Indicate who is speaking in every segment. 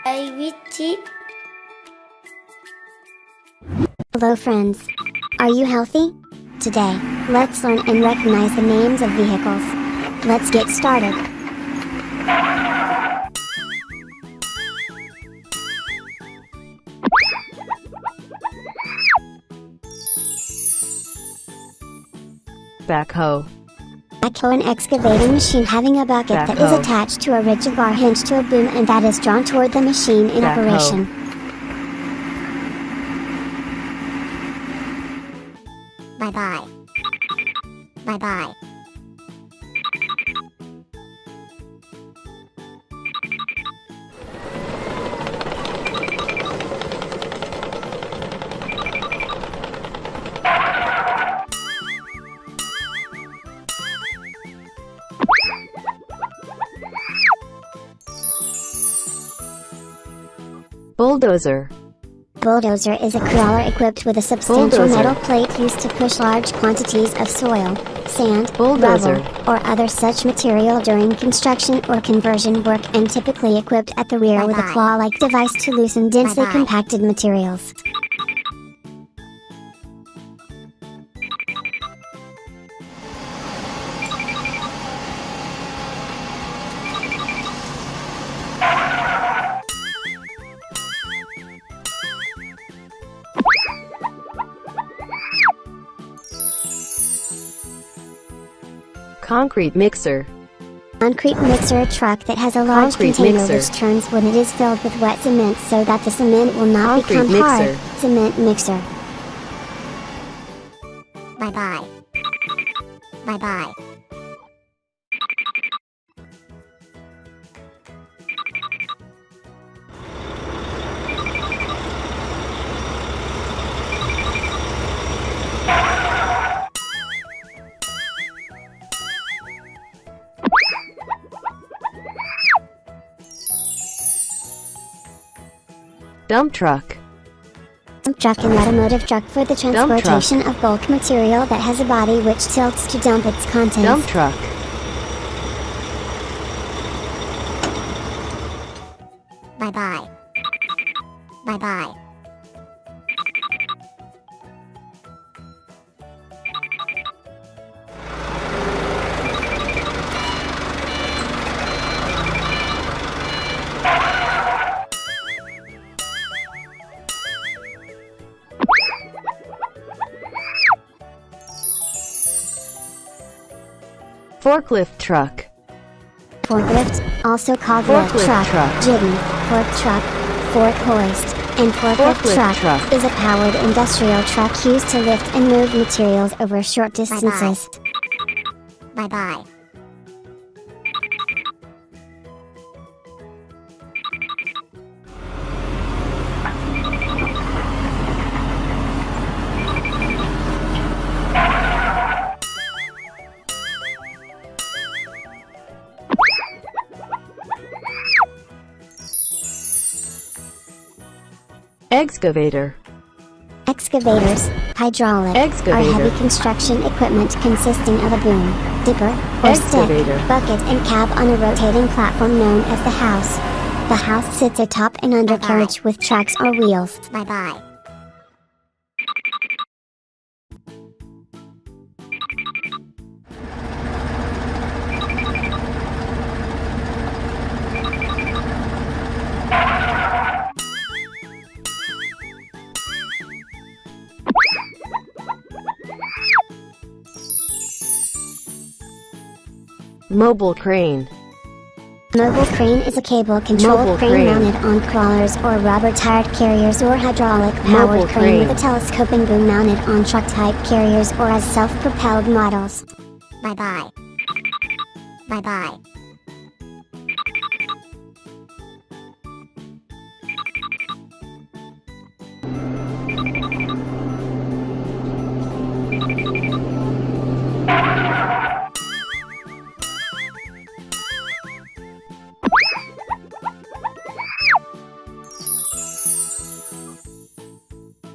Speaker 1: I with chip.
Speaker 2: Hello friends. Are you healthy? Today, let's learn and recognize the names of vehicles. Let's get started.
Speaker 3: Backhoe.
Speaker 2: Backhoe, an excavating machine having a bucket that is
Speaker 3: Backhoe.
Speaker 2: attached to a rigid bar hinged to a boom and that is drawn toward the machine in
Speaker 3: Backhoe.
Speaker 2: operation. Bye-bye. Bye-bye.
Speaker 3: Bulldozer.
Speaker 2: Bulldozer is a crawler equipped with a substantial
Speaker 3: Bulldozer.
Speaker 2: metal plate used to push large quantities of soil, sand,
Speaker 3: Bulldozer.
Speaker 2: gravel, or other such material during construction or conversion work and typically equipped at the rear with a claw-like device to loosen densely compacted materials.
Speaker 3: Concrete mixer.
Speaker 2: Concrete mixer, a truck that has a large
Speaker 3: Concrete
Speaker 2: container
Speaker 3: mixer.
Speaker 2: which turns when it is filled with wet cement so that the cement will not
Speaker 3: Concrete
Speaker 2: become hard.
Speaker 3: mixer.
Speaker 2: Cement mixer. Bye-bye. Bye-bye.
Speaker 3: Dump truck.
Speaker 2: Dump truck, an automotive truck for the transportation of bulk material that has a body which tilts to dump its contents.
Speaker 3: Dump truck.
Speaker 2: Bye-bye. Bye-bye.
Speaker 3: Forklift truck.
Speaker 2: Forklift, also called
Speaker 3: Forklift
Speaker 2: lift truck,
Speaker 3: truck.
Speaker 2: jiggy, fork truck, fork hoist, and forklift
Speaker 3: Forklift truck.
Speaker 2: is a powered industrial truck used to lift and move materials over short distances. Bye-bye.
Speaker 3: Excavator.
Speaker 2: Excavators, hydraulic,
Speaker 3: Excavator.
Speaker 2: are heavy construction equipment consisting of a boom, dipper, or
Speaker 3: Excavator.
Speaker 2: stick, bucket and cab on a rotating platform known as the house. The house sits atop an undercarriage with tracks or wheels. Bye-bye.
Speaker 3: Mobile crane.
Speaker 2: Mobile crane is a cable-controlled
Speaker 3: Mobile
Speaker 2: crane
Speaker 3: crane.
Speaker 2: mounted on crawlers or rubber-tired carriers or hydraulic-powered
Speaker 3: Mobile
Speaker 2: crane
Speaker 3: crane.
Speaker 2: with a telescoping boom mounted on truck-type carriers or as self-propelled models. Bye-bye. Bye-bye.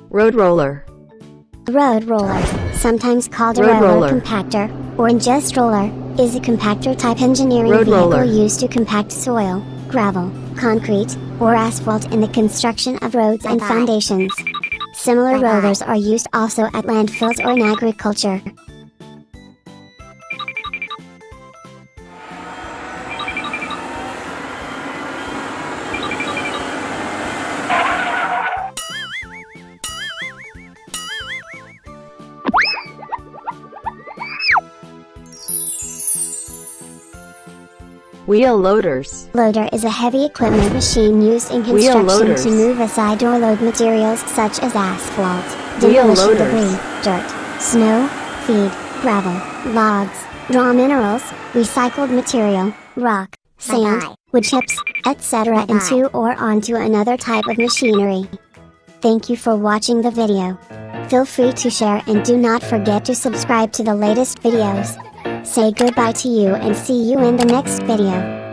Speaker 3: Road roller.
Speaker 2: Road roller, sometimes called a
Speaker 3: Road
Speaker 2: roller
Speaker 3: roller.
Speaker 2: compactor, or just roller, is a compactor-type engineering
Speaker 3: Road
Speaker 2: vehicle
Speaker 3: roller.
Speaker 2: used to compact soil, gravel, concrete, or asphalt in the construction of roads and foundations. Similar rollers are used also at landfills or in agriculture.
Speaker 3: Wheel loaders.
Speaker 2: Loader is a heavy equipment machine used in
Speaker 3: Wheel
Speaker 2: construction
Speaker 3: loaders.
Speaker 2: to move aside or load materials such as asphalt,
Speaker 3: Wheel
Speaker 2: demolition
Speaker 3: loaders.
Speaker 2: debris, dirt, snow, feed, gravel, logs, raw minerals, recycled material, rock, sand, wood chips, etc. into or onto another type of machinery. Thank you for watching the video. Feel free to share and do not forget to subscribe to the latest videos. Say goodbye to you and see you in the next video.